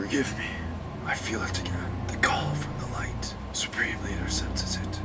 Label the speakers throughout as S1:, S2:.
S1: Forgive me. I feel it again. The call from the light. Supreme Leader senses it.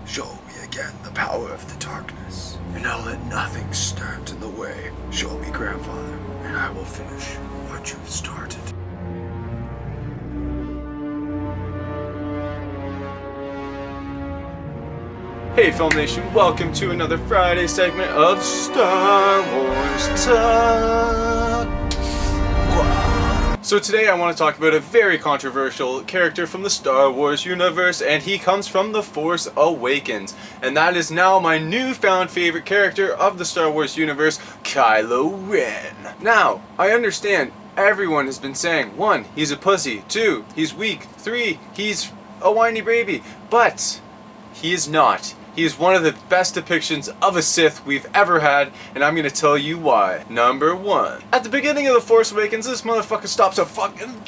S1: Show me again the power of the darkness, and I'll let nothing stand in the way. Show me, Grandfather, and I will finish what you've started.
S2: Hey Film Nation, welcome to another Friday segment of Star Wars Talk. So today I want to talk about a very controversial character from the Star Wars universe, and he comes from The Force Awakens. And that is now my newfound favorite character of the Star Wars universe, Kylo Ren. Now, I understand everyone has been saying, 1, he's a pussy, 2, he's weak, 3, he's a whiny baby, but he is not. He is one of the best depictions of a Sith we've ever had, and I'm gonna tell you why. Number 1. At the beginning of The Force Awakens, this motherfucker stops a fucking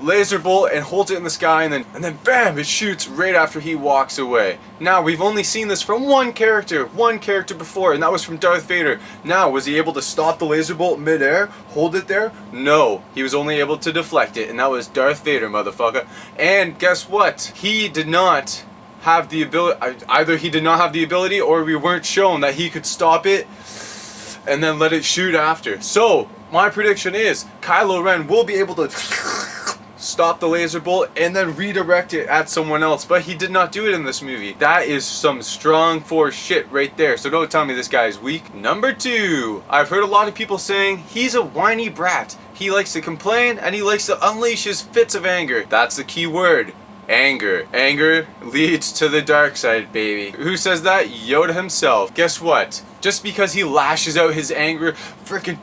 S2: laser bolt and holds it in the sky, and then bam, it shoots right after he walks away. Now, we've only seen this from one character before, and that was from Darth Vader. Now, was he able to stop the laser bolt midair, hold it there? No, he was only able to deflect it, and that was Darth Vader, motherfucker. And guess what? He did not have the ability, either he did not have the ability or we weren't shown that he could stop it and then let it shoot after. So, my prediction is Kylo Ren will be able to stop the laser bolt and then redirect it at someone else, but he did not do it in this movie. That is some strong Force shit right there, so don't tell me this guy is weak. Number 2, I've heard a lot of people saying he's a whiny brat. He likes to complain and he likes to unleash his fits of anger. That's the key word. Anger. Anger leads to the dark side, baby. Who says that? Yoda himself. Guess what? Just because he lashes out his anger freaking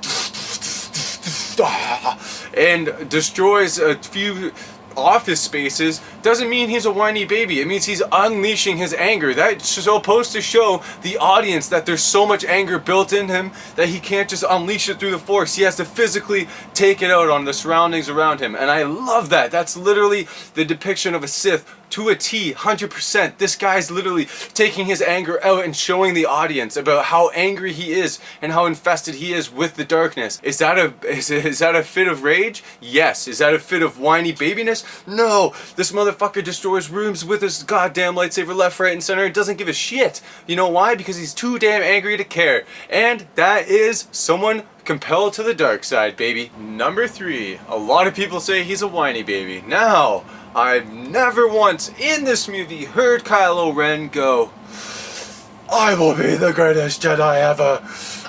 S2: and destroys a few office spaces doesn't mean he's a whiny baby. It means he's unleashing his anger. That's supposed to show the audience that there's so much anger built in him that he can't just unleash it through the Force. He has to physically take it out on the surroundings around him, and I love that. That's literally the depiction of a Sith to a T, 100%. This guy's literally taking his anger out and showing the audience about how angry he is and how infested he is with the darkness. Is that a fit of rage? Yes. Is that a fit of whiny babiness? No. This motherfucker destroys rooms with his goddamn lightsaber left, right, and center and doesn't give a shit. You know why? Because he's too damn angry to care. And that is someone compelled to the dark side, baby. Number 3. A lot of people say he's a whiny baby. Now, I've never once in this movie heard Kylo Ren go, I will be the greatest Jedi ever.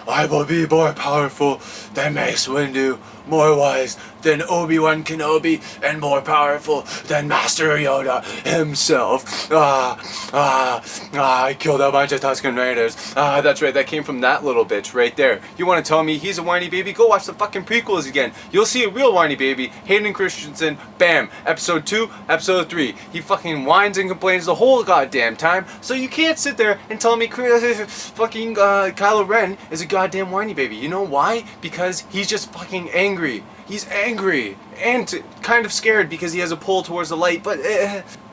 S2: I will be more powerful than Mace Windu, more wise than Obi-Wan Kenobi, and more powerful than Master Yoda himself. I killed a bunch of Tusken Raiders. That's right, that came from that little bitch right there. You want to tell me he's a whiny baby? Go watch the fucking prequels again. You'll see a real whiny baby. Hayden Christensen, bam, episode 2, episode 3. He fucking whines and complains the whole goddamn time, so you can't sit there and tell me fucking Kylo Ren is a goddamn whiny baby. You know why? Because he's just fucking angry. He's angry and kind of scared because he has a pull towards the light, but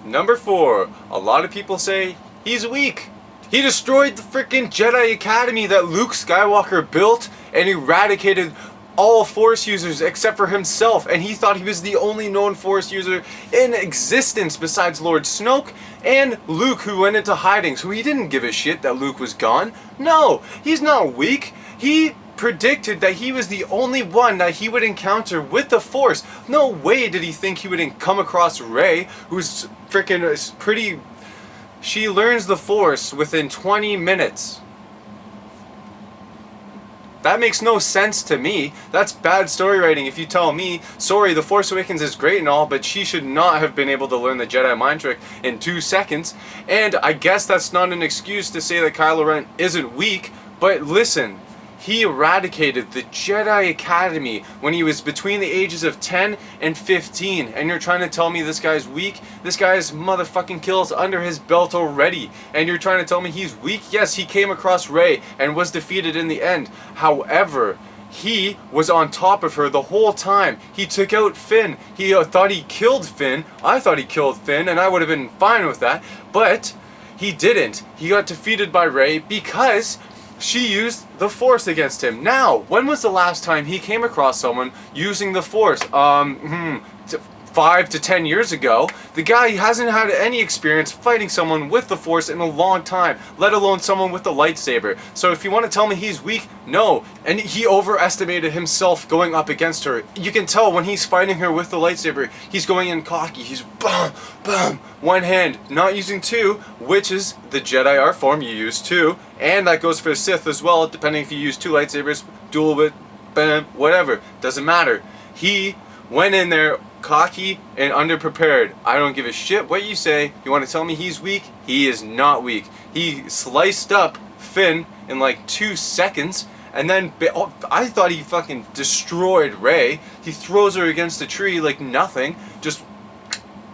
S2: Number 4, a lot of people say he's weak. He destroyed the freaking Jedi Academy that Luke Skywalker built and eradicated all Force users except for himself, and he thought he was the only known Force user in existence besides Lord Snoke and Luke, who went into hiding, so he didn't give a shit that Luke was gone. No, he's not weak. He predicted that he was the only one that he would encounter with the Force. No way did he think he would come across Rey, who's freaking pretty... She learns the Force within 20 minutes. That makes no sense to me. That's bad story writing if you tell me, sorry, The Force Awakens is great and all, but she should not have been able to learn the Jedi mind trick in 2 seconds. And I guess that's not an excuse to say that Kylo Ren isn't weak, but listen, he eradicated the Jedi Academy when he was between the ages of 10 and 15, and you're trying to tell me this guy's weak? This guy's motherfucking kills under his belt already, and you're trying to tell me he's weak? Yes, he came across Rey and was defeated in the end. However, he was on top of her the whole time. He took out Finn. He thought he killed Finn. I thought he killed Finn, and I would have been fine with that, but he didn't. He got defeated by Rey because she used the Force against him. Now, when was the last time he came across someone using the Force? 5 to 10 years ago. The guy hasn't had any experience fighting someone with the Force in a long time, let alone someone with the lightsaber. So if you want to tell me he's weak, no. And he overestimated himself going up against her. You can tell when he's fighting her with the lightsaber, he's going in cocky. He's boom, boom, one hand, not using two, which is the Jedi art form. You use two, and that goes for Sith as well, depending if you use two lightsabers, dual with, bam, whatever, doesn't matter. He went in there cocky and underprepared. I don't give a shit what you say. You want to tell me he's weak? He is not weak. He sliced up Finn in like 2 seconds, and then I thought he fucking destroyed Rey. He throws her against the tree like nothing. Just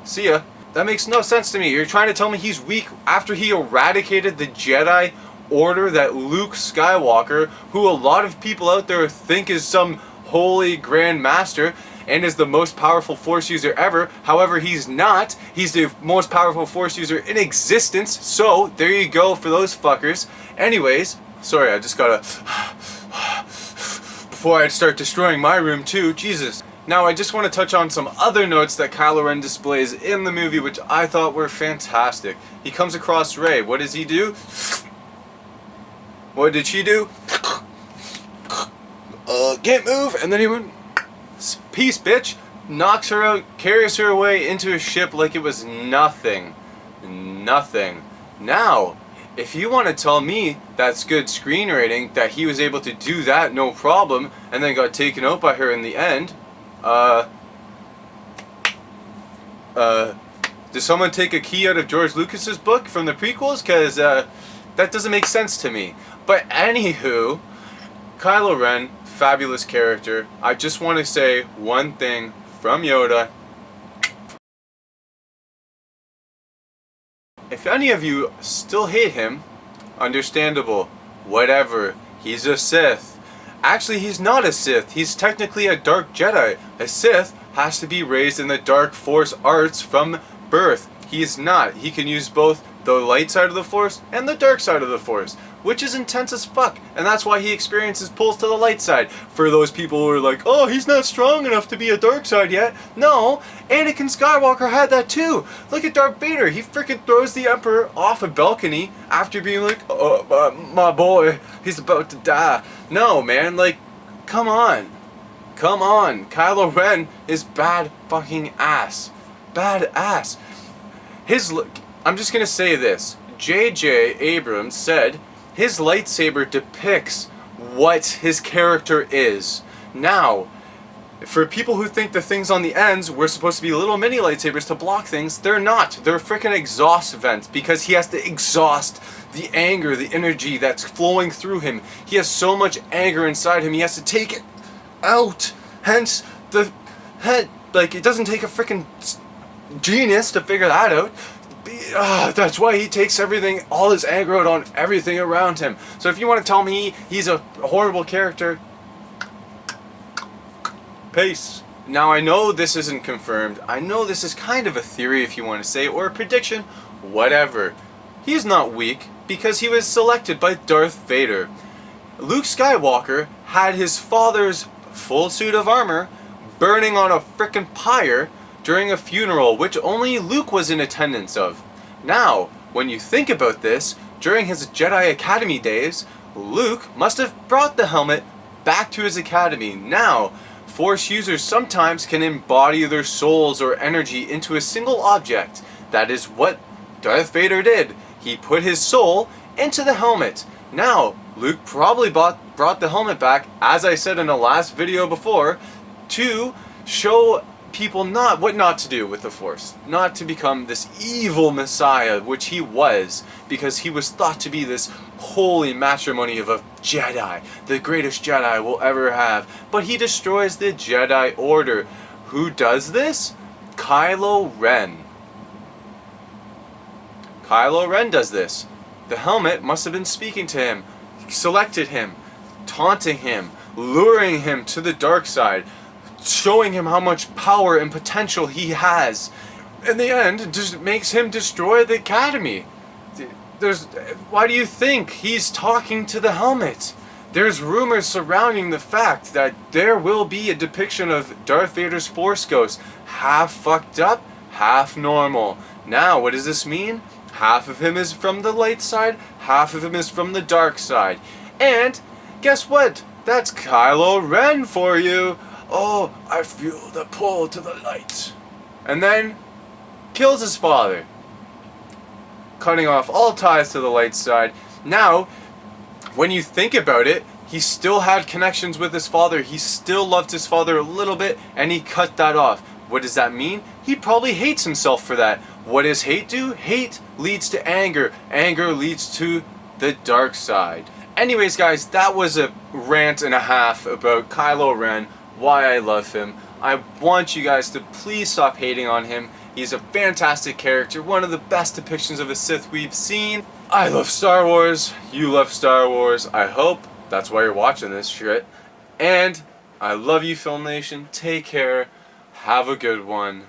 S2: see ya. That makes no sense to me. You're trying to tell me he's weak after he eradicated the Jedi Order that Luke Skywalker, who a lot of people out there think is some holy grand master and is the most powerful Force user ever. However, he's not. He's the most powerful Force user in existence. So, there you go for those fuckers. Anyways, sorry, I just gotta... before I start destroying my room too, Jesus. Now, I just want to touch on some other notes that Kylo Ren displays in the movie, which I thought were fantastic. He comes across Rey. What does he do? What did she do? Can't move. And then he went... peace, bitch. Knocks her out, carries her away into a ship like it was nothing. Nothing. Now, if you want to tell me that's good screenwriting, that he was able to do that no problem, and then got taken out by her in the end, did someone take a key out of George Lucas's book from the prequels? Because, that doesn't make sense to me. But anywho, Kylo Ren, fabulous character. I just want to say one thing from Yoda. If any of you still hate him, understandable. Whatever. He's a Sith. Actually, he's not a Sith. He's technically a Dark Jedi. A Sith has to be raised in the Dark Force arts from birth. He's not. He can use both the light side of the Force and the dark side of the Force, which is intense as fuck, and that's why he experiences pulls to the light side. For those people who are like, oh, he's not strong enough to be a dark side yet. No, Anakin Skywalker had that too. Look at Darth Vader. He freaking throws the Emperor off a balcony after being like, oh, my boy, he's about to die. No, man, like, come on. Come on. Kylo Ren is bad fucking ass. Bad ass. I'm just gonna say this. J.J. Abrams said his lightsaber depicts what his character is. Now, for people who think the things on the ends were supposed to be little mini lightsabers to block things, they're not. They're freaking exhaust vents because he has to exhaust the anger, the energy that's flowing through him. He has so much anger inside him, he has to take it out. Hence, the head, like, it doesn't take a freaking genius to figure that out. That's why he takes everything, all his anger out on everything around him. So if you want to tell me he's a horrible character, peace. Now, I know this isn't confirmed. I know this is kind of a theory, if you want to say, or a prediction, whatever. He's not weak because he was selected by Darth Vader. Luke Skywalker had his father's full suit of armor burning on a frickin' pyre during a funeral, which only Luke was in attendance of. Now, when you think about this, during his Jedi Academy days, Luke must have brought the helmet back to his academy. Now, Force users sometimes can embody their souls or energy into a single object. That is what Darth Vader did. He put his soul into the helmet. Now, Luke probably brought the helmet back, as I said in the last video before, to show people what not to do with the Force. Not to become this evil messiah, which he was, because he was thought to be this holy matrimony of a Jedi, the greatest Jedi we'll ever have. But he destroys the Jedi Order. Who does this? Kylo Ren. Kylo Ren does this. The helmet must have been speaking to him, selected him, taunting him, luring him to the dark side, showing him how much power and potential he has. In the end, it just makes him destroy the academy. why do you think he's talking to the helmet? There's rumors surrounding the fact that there will be a depiction of Darth Vader's Force Ghost, half fucked up, half normal. Now, what does this mean? Half of him is from the light side, half of him is from the dark side. And guess what? That's Kylo Ren for you. Oh, I feel the pull to the light. And then kills his father, cutting off all ties to the light side. Now, when you think about it, he still had connections with his father. He still loved his father a little bit, and he cut that off. What does that mean? He probably hates himself for that. What does hate do? Hate leads to anger. Anger leads to the dark side. Anyways, guys, that was a rant and a half about Kylo Ren, why I love him. I want you guys to please stop hating on him. He's a fantastic character, one of the best depictions of a Sith we've seen. I love Star Wars, you love Star Wars, I hope that's why you're watching this shit. And I love you, Film Nation. Take care, have a good one.